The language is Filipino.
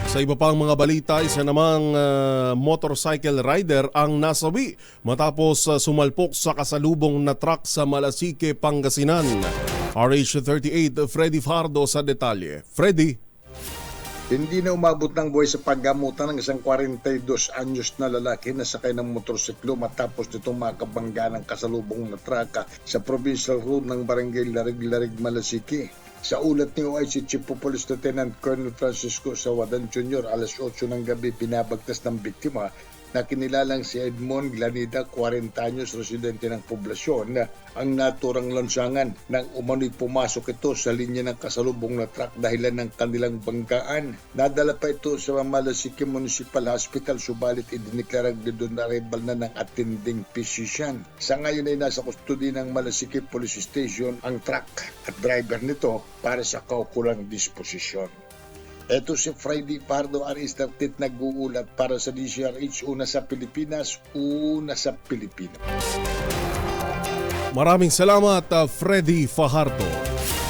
Sa iba pang mga balita, isa namang motorcycle rider ang nasawi matapos sumalpok sa kasalubong na truck sa Malasique, Pangasinan. RH38, Freddy Fardo sa detalye. Freddy. Hindi na umabot ng buhay sa paggamutan ng isang 42 anyos na lalaki na sakay ng motorsiklo matapos nitong makabangga ng kasalubong na traka sa provincial road ng barangay Larig-Larig, Malasique. Sa ulat ni OIC Chief of Police Lieutenant Colonel Francisco Sawadan Jr., alas 8 ng gabi pinabagtas ng biktima na kinilalang si Edmond Glanida, 40 anyos, residente ng poblasyon, ang naturang lansangan nang umano'y pumasok ito sa linya ng kasalubong na truck dahilan ng kanilang banggaan. Nadala pa ito sa Malasique Municipal Hospital, subalit idineklarang dishonorable na ng attending physician. Sa ngayon ay nasa kustodi ng Malasique Police Station ang truck at driver nito para sa kaukulang disposisyon. Ito si Freddy Pardo, RH38, nag-uulat para sa DCRH, una sa Pilipinas, una sa Pilipino. Maraming salamat, Freddy Fajardo.